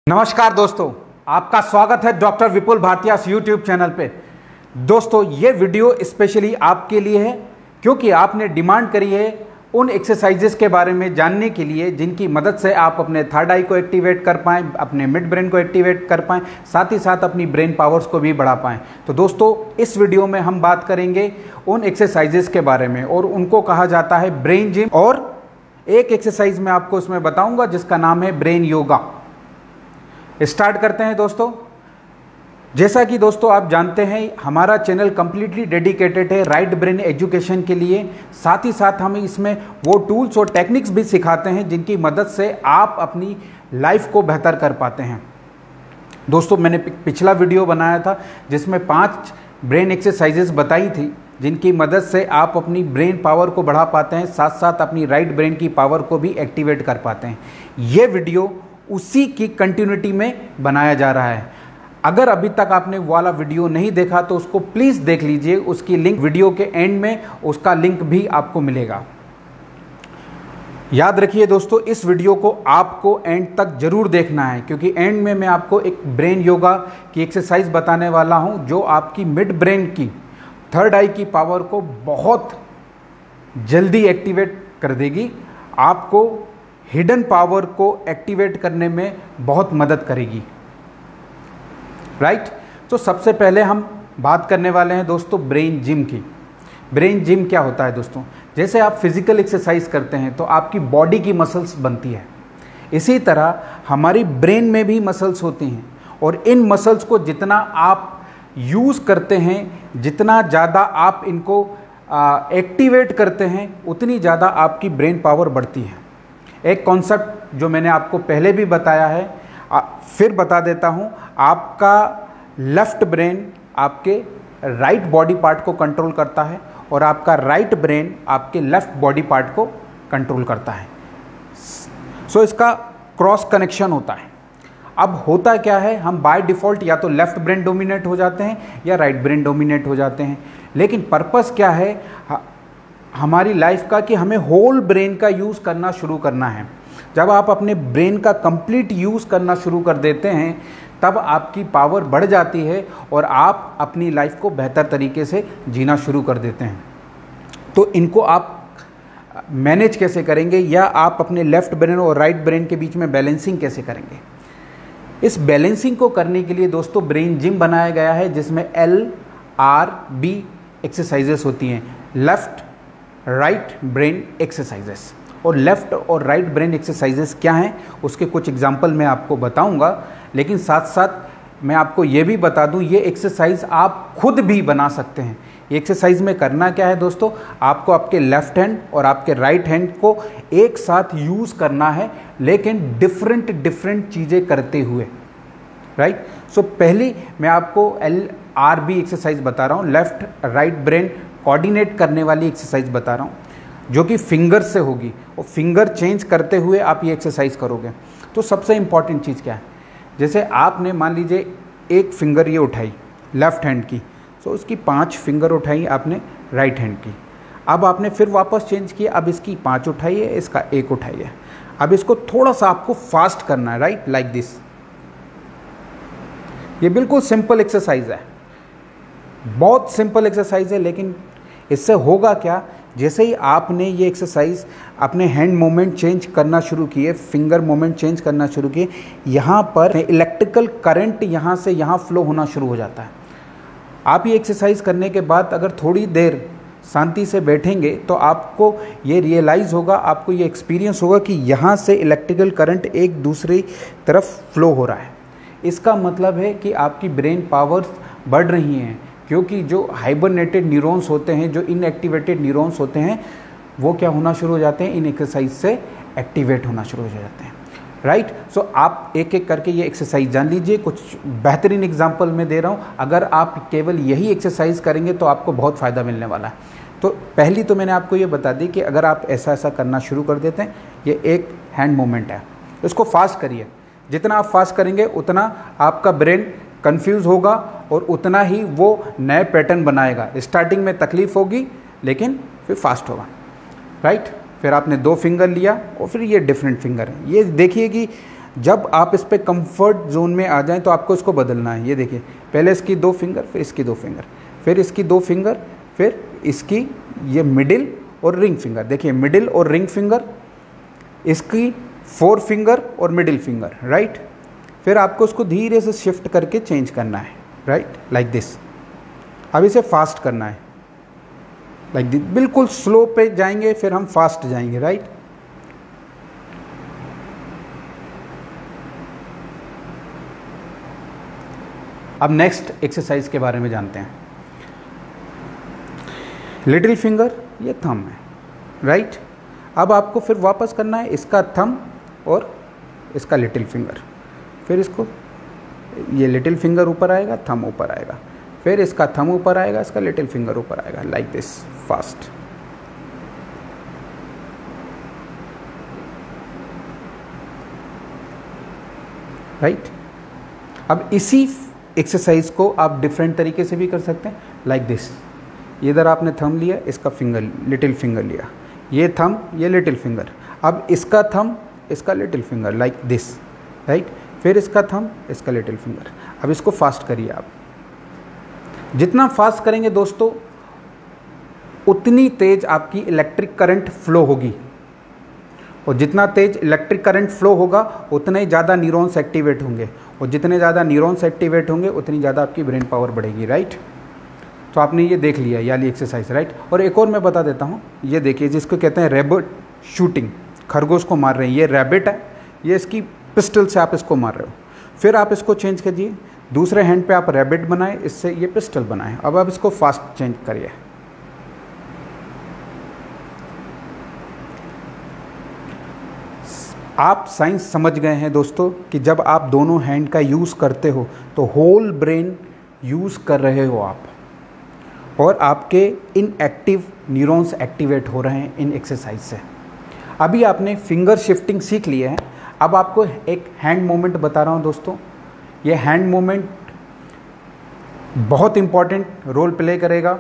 नमस्कार दोस्तों, आपका स्वागत है डॉक्टर विपुल भाटिया यूट्यूब चैनल पे। दोस्तों, ये वीडियो स्पेशली आपके लिए है क्योंकि आपने डिमांड करी है उन एक्सरसाइजेस के बारे में जानने के लिए जिनकी मदद से आप अपने थर्ड आई को एक्टिवेट कर पाएँ, अपने मिड ब्रेन को एक्टिवेट कर पाएँ, साथ ही साथ अपनी ब्रेन पावर्स को भी बढ़ा पाएँ। तो दोस्तों, इस वीडियो में हम बात करेंगे उन एक्सरसाइजेस के बारे में और उनको कहा जाता है ब्रेन जिम। और एक एक्सरसाइज मैं आपको उसमें बताऊँगा जिसका नाम है ब्रेन योगा। स्टार्ट करते हैं दोस्तों। जैसा कि दोस्तों आप जानते हैं, हमारा चैनल कंप्लीटली डेडिकेटेड है राइट ब्रेन एजुकेशन के लिए। साथ ही साथ हम इसमें वो टूल्स और टेक्निक्स भी सिखाते हैं जिनकी मदद से आप अपनी लाइफ को बेहतर कर पाते हैं। दोस्तों, मैंने पिछला वीडियो बनाया था जिसमें 5 ब्रेन एक्सरसाइजेस बताई थी जिनकी मदद से आप अपनी ब्रेन पावर को बढ़ा पाते हैं, साथ साथ अपनी राइट ब्रेन की पावर को भी एक्टिवेट कर पाते हैं। ये वीडियो उसी की कंटिन्यूटी में बनाया जा रहा है। अगर अभी तक आपने वो वाला वीडियो नहीं देखा तो उसको प्लीज़ देख लीजिए। उसकी लिंक वीडियो के एंड में, उसका लिंक भी आपको मिलेगा। याद रखिए दोस्तों, इस वीडियो को आपको एंड तक जरूर देखना है क्योंकि एंड में मैं आपको एक ब्रेन योगा की एक्सरसाइज बताने वाला हूं जो आपकी मिड ब्रेन की, थर्ड आई की पावर को बहुत जल्दी एक्टिवेट कर देगी, आपको हिडन पावर को एक्टिवेट करने में बहुत मदद करेगी। राइट। तो सबसे पहले हम बात करने वाले हैं दोस्तों ब्रेन जिम की। ब्रेन जिम क्या होता है दोस्तों? जैसे आप फिजिकल एक्सरसाइज करते हैं तो आपकी बॉडी की मसल्स बनती है, इसी तरह हमारी ब्रेन में भी मसल्स होती हैं और इन मसल्स को जितना आप यूज़ करते हैं, जितना ज़्यादा आप इनको एक्टिवेट करते हैं, उतनी ज़्यादा आपकी ब्रेन पावर बढ़ती है। एक कॉन्सेप्ट जो मैंने आपको पहले भी बताया है, फिर बता देता हूँ। आपका लेफ्ट ब्रेन आपके राइट बॉडी पार्ट को कंट्रोल करता है और आपका राइट ब्रेन आपके लेफ्ट बॉडी पार्ट को कंट्रोल करता है। सो इसका क्रॉस कनेक्शन होता है। अब होता क्या है, हम बाय डिफ़ॉल्ट या तो लेफ्ट ब्रेन डोमिनेट हो जाते हैं या राइट ब्रेन डोमिनेट हो जाते हैं। लेकिन पर्पस क्या है हमारी लाइफ का कि हमें होल ब्रेन का यूज़ करना शुरू करना है। जब आप अपने ब्रेन का कंप्लीट यूज़ करना शुरू कर देते हैं तब आपकी पावर बढ़ जाती है और आप अपनी लाइफ को बेहतर तरीके से जीना शुरू कर देते हैं। तो इनको आप मैनेज कैसे करेंगे या आप अपने लेफ्ट ब्रेन और राइट ब्रेन के बीच में बैलेंसिंग कैसे करेंगे? इस बैलेंसिंग को करने के लिए दोस्तों ब्रेन जिम बनाया गया है जिसमें LRB एक्सरसाइजेस होती हैं, लेफ्ट राइट ब्रेन एक्सरसाइजेस। और लेफ़्ट और राइट ब्रेन एक्सरसाइजेस क्या हैं उसके कुछ एग्जांपल मैं आपको बताऊंगा। लेकिन साथ साथ मैं आपको ये भी बता दूं, ये एक्सरसाइज आप खुद भी बना सकते हैं। ये एक्सरसाइज में करना क्या है दोस्तों, आपको आपके लेफ़्ट हैंड और आपके राइट हैंड को एक साथ यूज़ करना है, लेकिन डिफरेंट चीज़ें करते हुए। राइट। सो पहली मैं आपको LRB एक्सरसाइज बता रहा हूँ, लेफ़्ट राइट ब्रेन कोऑर्डिनेट करने वाली एक्सरसाइज बता रहा हूँ जो कि फिंगर से होगी और फिंगर चेंज करते हुए आप ये एक्सरसाइज करोगे। तो सबसे इम्पॉर्टेंट चीज़ क्या है, जैसे आपने मान लीजिए एक फिंगर ये उठाई लेफ़्ट हैंड की, तो उसकी 5 फिंगर उठाई आपने राइट हैंड की। अब आपने फिर वापस चेंज किया, अब इसकी 5 उठाई है, इसका 1 उठाई है। अब इसको थोड़ा सा आपको फास्ट करना है, राइट, लाइक दिस। ये बिल्कुल सिंपल एक्सरसाइज है, बहुत सिंपल एक्सरसाइज है। लेकिन इससे होगा क्या, जैसे ही आपने ये एक्सरसाइज अपने हैंड मूवमेंट चेंज करना शुरू किए, फिंगर मूवमेंट चेंज करना शुरू किए, यहाँ पर इलेक्ट्रिकल करंट यहाँ से यहाँ फ्लो होना शुरू हो जाता है। आप ये एक्सरसाइज करने के बाद अगर थोड़ी देर शांति से बैठेंगे तो आपको ये रियलाइज़ होगा, आपको ये एक्सपीरियंस होगा कि यहाँ से इलेक्ट्रिकल करंट एक दूसरी तरफ फ्लो हो रहा है। इसका मतलब है कि आपकी ब्रेन पावर्स बढ़ रही हैं क्योंकि जो हाइबरनेटेड न्यूरॉन्स होते हैं, जो इनएक्टिवेटेड न्यूरॉन्स होते हैं, वो क्या होना शुरू हो जाते हैं, इन एक्सरसाइज से एक्टिवेट होना शुरू हो जाते हैं। राइट। सो आप एक एक करके ये एक्सरसाइज जान लीजिए। कुछ बेहतरीन एग्जांपल मैं दे रहा हूँ, अगर आप केवल यही एक्सरसाइज करेंगे तो आपको बहुत फ़ायदा मिलने वाला है। तो पहली तो मैंने आपको ये बता दी कि अगर आप ऐसा ऐसा करना शुरू कर देते हैं, ये एक हैंड मूवमेंट है, इसको फास्ट करिए। जितना आप फास्ट करेंगे उतना आपका ब्रेन कंफ्यूज होगा और उतना ही वो नए पैटर्न बनाएगा। स्टार्टिंग में तकलीफ होगी लेकिन फिर फास्ट होगा। राइट। फिर आपने 2 फिंगर लिया और फिर ये डिफरेंट फिंगर है। ये देखिए कि जब आप इस पे कंफर्ट जोन में आ जाएं तो आपको इसको बदलना है। ये देखिए, पहले इसकी 2 फिंगर, फिर इसकी 2 फिंगर, फिर इसकी 2 फिंगर, फिर इसकी ये मिडिल और रिंग फिंगर। देखिए मिडिल और रिंग फिंगर, इसकी 4 फिंगर और मिडिल फिंगर, राइट। फिर आपको उसको धीरे से शिफ्ट करके चेंज करना है, राइट, लाइक दिस। अब इसे फास्ट करना है, लाइक दिस। बिल्कुल स्लो पे जाएंगे, फिर हम फास्ट जाएंगे, राइट। अब नेक्स्ट एक्सरसाइज के बारे में जानते हैं। लिटिल फिंगर, ये थंब है, राइट। अब आपको फिर वापस करना है इसका थंब और इसका लिटिल फिंगर। फिर इसको, ये लिटिल फिंगर ऊपर आएगा, थंब ऊपर आएगा, फिर इसका थंब ऊपर आएगा, इसका लिटिल फिंगर ऊपर आएगा, लाइक दिस, फास्ट। राइट। अब इसी एक्सरसाइज को आप डिफरेंट तरीके से भी कर सकते हैं, लाइक दिस। इधर आपने थंब लिया, इसका फिंगर, लिटिल फिंगर लिया, ये थंब, ये लिटिल फिंगर। अब इसका थंब, इसका little finger, like this, right. फिर इसका थंब, इसका लिटिल फिंगर। अब इसको फास्ट करिए आप। जितना फास्ट करेंगे दोस्तों, उतनी तेज आपकी इलेक्ट्रिक करंट फ्लो होगी, और जितना तेज इलेक्ट्रिक करंट फ्लो होगा उतने ही ज़्यादा न्यूरॉन्स एक्टिवेट होंगे, और जितने ज़्यादा न्यूरॉन्स एक्टिवेट होंगे उतनी ज़्यादा आपकी ब्रेन पावर बढ़ेगी, राइट। तो आपने ये देख लिया, ये वाली एक्सरसाइज, राइट। और एक और मैं बता देता हूँ, ये देखिए, जिसको कहते हैं रैबिट शूटिंग, खरगोश को मार रहे हैं। ये रैबिट है, ये इसकी पिस्टल से आप इसको मार रहे हो। फिर आप इसको चेंज कीजिए, दूसरे हैंड पे आप रैबिट बनाए, इससे ये पिस्टल बनाए। अब आप इसको फास्ट चेंज करिए। आप साइंस समझ गए हैं दोस्तों कि जब आप दोनों हैंड का यूज़ करते हो तो होल ब्रेन यूज़ कर रहे हो आप, और आपके इनएक्टिव न्यूरॉन्स एक्टिवेट हो रहे हैं इन एक्सरसाइज से। अभी आपने फिंगर शिफ्टिंग सीख लिए है, अब आपको एक हैंड मूवमेंट बता रहा हूँ दोस्तों। ये हैंड मूवमेंट बहुत इम्पॉर्टेंट रोल प्ले करेगा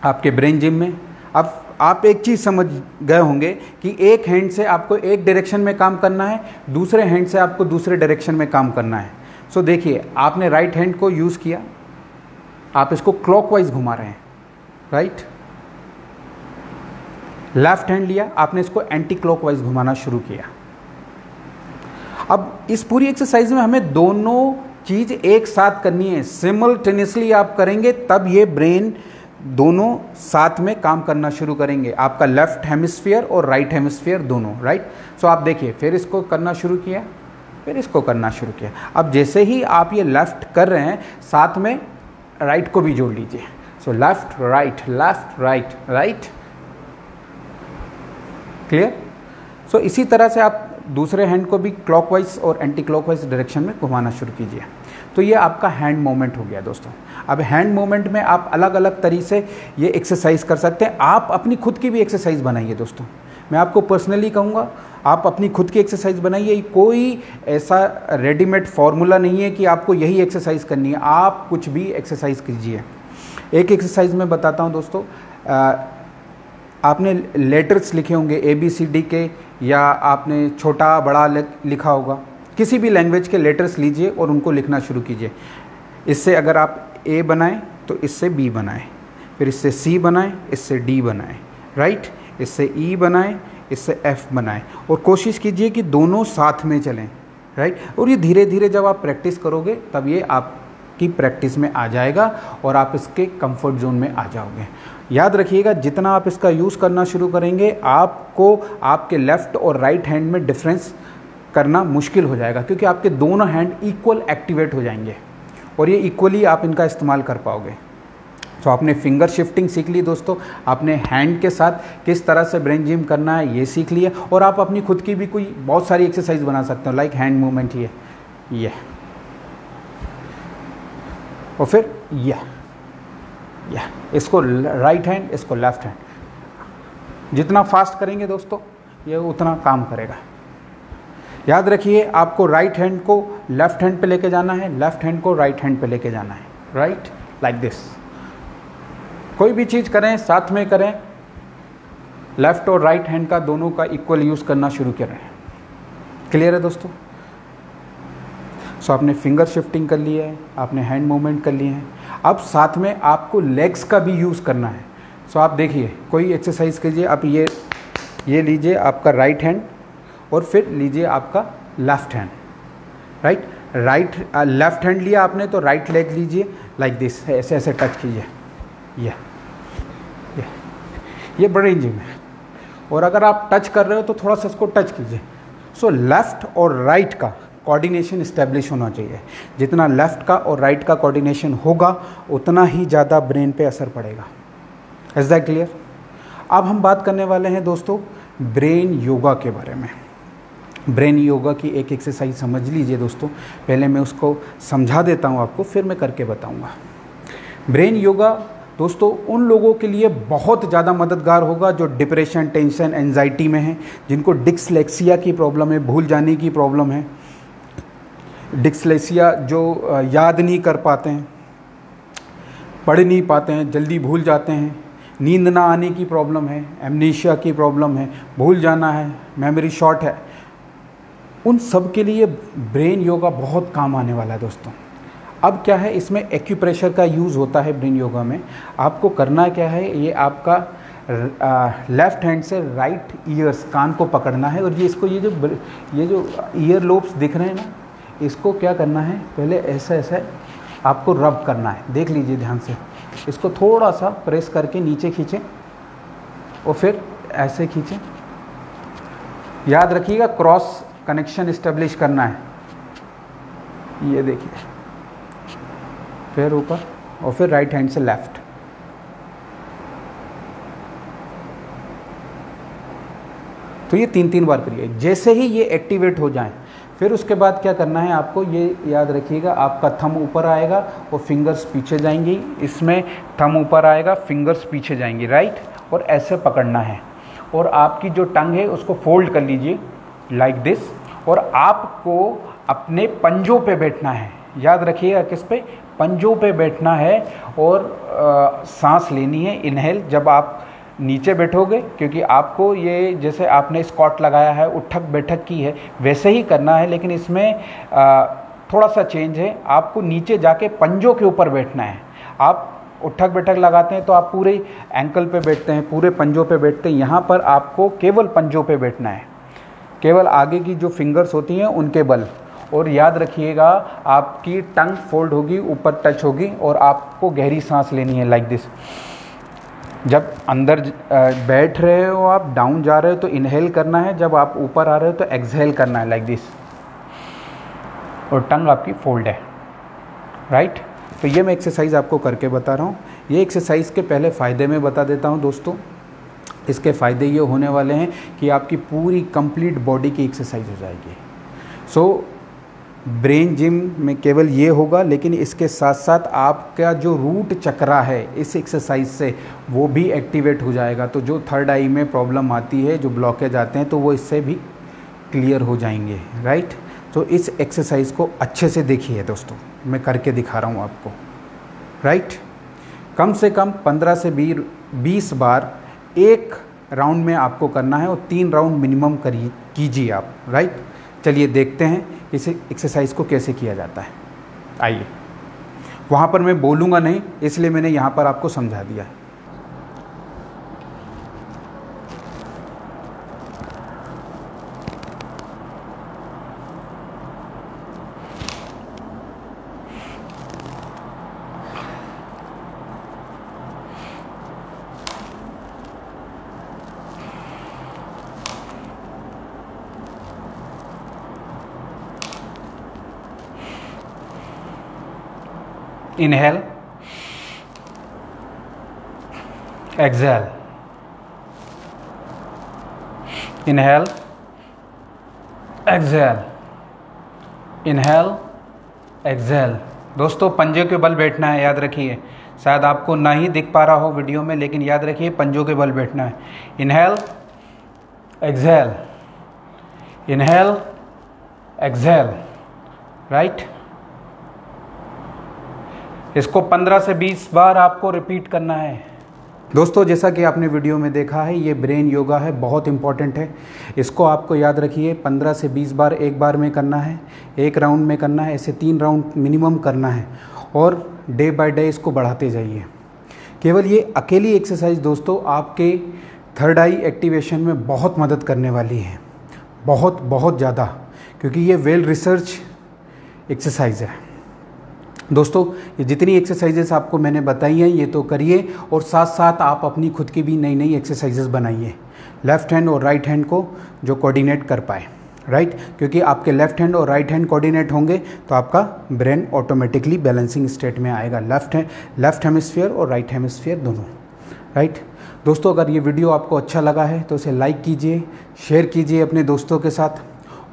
आपके ब्रेन जिम में। अब आप एक चीज़ समझ गए होंगे कि एक हैंड से आपको एक डायरेक्शन में काम करना है, दूसरे हैंड से आपको दूसरे डायरेक्शन में काम करना है। सो देखिए, आपने राइट हैंड को यूज़ किया, आप इसको क्लॉकवाइज घुमा रहे हैं, राइट। लेफ्ट हैंड लिया, आपने इसको एंटी क्लॉकवाइज घुमाना शुरू किया। अब इस पूरी एक्सरसाइज में हमें दोनों चीज़ एक साथ करनी है, सिमल्टेनियसली आप करेंगे तब ये ब्रेन दोनों साथ में काम करना शुरू करेंगे, आपका लेफ्ट हेमिस्फीयर और राइट हेमिस्फीयर दोनों, राइट। सो आप देखिए, फिर इसको करना शुरू किया, फिर इसको करना शुरू किया। अब जैसे ही आप ये लेफ्ट कर रहे हैं, साथ में राइट को भी जोड़ लीजिए। So left right, left right, right, clear. So इसी तरह से आप दूसरे हैंड को भी क्लॉकवाइज और एंटी क्लॉकवाइज डायरेक्शन में घुमाना शुरू कीजिए। तो ये आपका हैंड मूवमेंट हो गया दोस्तों। अब हैंड मूवमेंट में आप अलग अलग तरीके से ये एक्सरसाइज कर सकते हैं। आप अपनी खुद की भी एक्सरसाइज बनाइए दोस्तों। मैं आपको पर्सनली कहूँगा, आप अपनी खुद की एक्सरसाइज बनाइए। कोई ऐसा रेडीमेड फॉर्मूला नहीं है कि आपको यही एक्सरसाइज करनी है, आप कुछ भी एक्सरसाइज कीजिए। एक एक्सरसाइज मैं बताता हूँ दोस्तों। आपने लेटर्स लिखे होंगे ABCD के, या आपने छोटा बड़ा लिखा होगा, किसी भी लैंग्वेज के लेटर्स लीजिए और उनको लिखना शुरू कीजिए। इससे अगर आप A बनाएं तो इससे B बनाएं, फिर इससे C बनाएं, इससे D बनाएं, राइट। इससे E बनाएं, इससे F बनाएं, और कोशिश कीजिए कि दोनों साथ में चलें, राइट। और ये धीरे धीरे जब आप प्रैक्टिस करोगे तब ये आपकी प्रैक्टिस में आ जाएगा और आप इसके कंफर्ट जोन में आ जाओगे। याद रखिएगा, जितना आप इसका यूज़ करना शुरू करेंगे, आपको आपके लेफ़्ट और राइट हैंड में डिफरेंस करना मुश्किल हो जाएगा, क्योंकि आपके दोनों हैंड इक्वल एक्टिवेट हो जाएंगे और ये इक्वली आप इनका इस्तेमाल कर पाओगे। तो आपने फिंगर शिफ्टिंग सीख ली दोस्तों, आपने हैंड के साथ किस तरह से ब्रेन जिम करना है ये सीख लिया, और आप अपनी खुद की भी कोई बहुत सारी एक्सरसाइज बना सकते हो, लाइक हैंड मूवमेंट ये और फिर ये इसको राइट हैंड, इसको लेफ्ट हैंड। जितना फास्ट करेंगे दोस्तों, ये उतना काम करेगा। याद रखिए, आपको राइट हैंड को लेफ्ट हैंड पे लेके जाना है, लेफ्ट हैंड को राइट हैंड पे लेके जाना है, राइट, लाइक दिस। कोई भी चीज़ करें साथ में करें, लेफ्ट और राइट हैंड का दोनों का इक्वल यूज़ करना शुरू करें। क्लियर है दोस्तों। सो आपने फिंगर शिफ्टिंग कर लिया है, आपने हैंड मूवमेंट कर लिए हैं। अब साथ में आपको लेग्स का भी यूज़ करना है। सो आप देखिए, कोई एक्सरसाइज कीजिए, आप ये लीजिए आपका राइट हैंड और फिर लीजिए आपका left hand, right left hand लिया आपने तो राइट लेग लीजिए लाइक दिस, ऐसे ऐसे टच कीजिए, ये ब्रेन जिम है। और अगर आप टच कर रहे हो तो थोड़ा सा इसको टच कीजिए। सो लेफ़्ट और राइट का कोऑर्डिनेशन इस्टेब्लिश होना चाहिए। जितना लेफ़्ट का और राइट का कोऑर्डिनेशन होगा उतना ही ज़्यादा ब्रेन पे असर पड़ेगा। Is that clear? अब हम बात करने वाले हैं दोस्तों ब्रेन योगा के बारे में। ब्रेन योगा की एक एक्सरसाइज समझ लीजिए दोस्तों, पहले मैं उसको समझा देता हूँ आपको, फिर मैं करके बताऊँगा। ब्रेन योगा दोस्तों उन लोगों के लिए बहुत ज़्यादा मददगार होगा जो डिप्रेशन, टेंशन, एंजाइटी में हैं, जिनको डिस्लेक्सिया की प्रॉब्लम है, भूल जाने की प्रॉब्लम है। डिस्लेक्सिया जो याद नहीं कर पाते हैं, पढ़ नहीं पाते हैं, जल्दी भूल जाते हैं, नींद ना आने की प्रॉब्लम है, एमनीशिया की प्रॉब्लम है, भूल जाना है, मेमोरी शॉर्ट है, उन सब के लिए ब्रेन योगा बहुत काम आने वाला है दोस्तों। अब क्या है, इसमें एक्यूप्रेशर का यूज़ होता है ब्रेन योगा में। आपको करना क्या है, ये आपका लेफ़्ट हैंड से राइट ईयर्स, कान को पकड़ना है और ये जो ईयर लोब्स दिख रहे हैं ना, इसको क्या करना है, पहले ऐसे ऐसे आपको रब करना है। देख लीजिए ध्यान से, इसको थोड़ा सा प्रेस करके नीचे खींचें और फिर ऐसे खींचें। याद रखिएगा क्रॉस कनेक्शन इस्टेब्लिश करना है। ये देखिए, फिर ऊपर और फिर राइट हैंड से लेफ्ट। तो ये 3-3 बार करिए। जैसे ही ये एक्टिवेट हो जाएं, फिर उसके बाद क्या करना है आपको, ये याद रखिएगा, आपका थंब ऊपर आएगा और फिंगर्स पीछे जाएंगी। इसमें थंब ऊपर आएगा, फिंगर्स पीछे जाएंगी, राइट, और ऐसे पकड़ना है। और आपकी जो टंग है उसको फोल्ड कर लीजिए लाइक दिस, और आपको अपने पंजों पे बैठना है। याद रखिएगा किस पे, पंजों पे बैठना है। और सांस लेनी है, इनहेल, जब आप नीचे बैठोगे, क्योंकि आपको ये जैसे आपने स्क्वाट लगाया है, उठक बैठक की है, वैसे ही करना है, लेकिन इसमें थोड़ा सा चेंज है। आपको नीचे जाके पंजों के ऊपर बैठना है। आप उठक बैठक लगाते हैं तो आप पूरे एंकल पे बैठते हैं, पूरे पंजों पे बैठते हैं। यहाँ पर आपको केवल पंजों पे बैठना है, केवल आगे की जो फिंगर्स होती हैं उनके बल। और याद रखिएगा आपकी टंग फोल्ड होगी, ऊपर टच होगी, और आपको गहरी सांस लेनी है लाइक दिस। जब अंदर बैठ रहे हो, आप डाउन जा रहे हो तो इनहेल करना है, जब आप ऊपर आ रहे हो तो एक्सहेल करना है लाइक दिस, और टंग आपकी फोल्ड है, राइट। तो ये मैं एक्सरसाइज आपको करके बता रहा हूँ। ये एक्सरसाइज के पहले फ़ायदे में बता देता हूँ दोस्तों। इसके फ़ायदे ये होने वाले हैं कि आपकी पूरी कंप्लीट बॉडी की एक्सरसाइज हो जाएगी। सो ब्रेन जिम में केवल ये होगा, लेकिन इसके साथ साथ आपका जो रूट चक्रा है इस एक्सरसाइज से वो भी एक्टिवेट हो जाएगा। तो जो थर्ड आई में प्रॉब्लम आती है, जो ब्लॉकेज आते हैं, तो वो इससे भी क्लियर हो जाएंगे, राइट। तो इस एक्सरसाइज को अच्छे से देखिए दोस्तों, मैं करके दिखा रहा हूँ आपको, राइट। कम से कम 15 से 20 बार एक राउंड में आपको करना है, और 3 राउंड मिनिमम कीजिए आप, राइट। चलिए देखते हैं इस एक्सरसाइज को कैसे किया जाता है। आइए, वहाँ पर मैं बोलूँगा नहीं, इसलिए मैंने यहाँ पर आपको समझा दिया है। Inhale, exhale, inhale, exhale, inhale, exhale। दोस्तों पंजे के बल बैठना है, याद रखिए। शायद आपको ना ही दिख पा रहा हो वीडियो में, लेकिन याद रखिए पंजों के बल बैठना है। Inhale, exhale, inhale, exhale, right. इसको 15 से 20 बार आपको रिपीट करना है। दोस्तों जैसा कि आपने वीडियो में देखा है, ये ब्रेन योगा है, बहुत इंपॉर्टेंट है। इसको आपको याद रखिए 15 से 20 बार एक बार में करना है, एक राउंड में करना है, ऐसे 3 राउंड मिनिमम करना है और डे बाय डे इसको बढ़ाते जाइए। केवल ये अकेली एक्सरसाइज दोस्तों आपके थर्ड आई एक्टिवेशन में बहुत मदद करने वाली है, बहुत ज़्यादा, क्योंकि ये वेल रिसर्च एक्सरसाइज है। दोस्तों ये जितनी एक्सरसाइजेस आपको मैंने बताई हैं ये तो करिए, और साथ साथ आप अपनी खुद की भी नई नई एक्सरसाइजेस बनाइए, लेफ़्ट हैंड और राइट हैंड को जो कोऑर्डिनेट कर पाए, राइट, क्योंकि आपके लेफ़्ट हैंड और राइट हैंड कोऑर्डिनेट होंगे तो आपका ब्रेन ऑटोमेटिकली बैलेंसिंग स्टेट में आएगा, लेफ़्ट हेमिस्फीयर और राइट हेमिस्फीयर दोनों, राइट। दोस्तों अगर ये वीडियो आपको अच्छा लगा है तो इसे लाइक कीजिए, शेयर कीजिए अपने दोस्तों के साथ,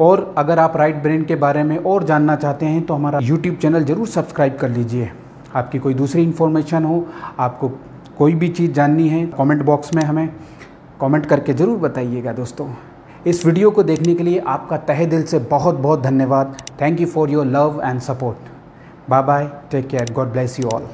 और अगर आप राइट ब्रेन के बारे में और जानना चाहते हैं तो हमारा यूट्यूब चैनल ज़रूर सब्सक्राइब कर लीजिए। आपकी कोई दूसरी इन्फॉर्मेशन हो, आपको कोई भी चीज़ जाननी है, कमेंट बॉक्स में हमें कमेंट करके ज़रूर बताइएगा। दोस्तों इस वीडियो को देखने के लिए आपका तहे दिल से बहुत धन्यवाद। Thank you for your love and support. Bye bye, take care, God bless you all.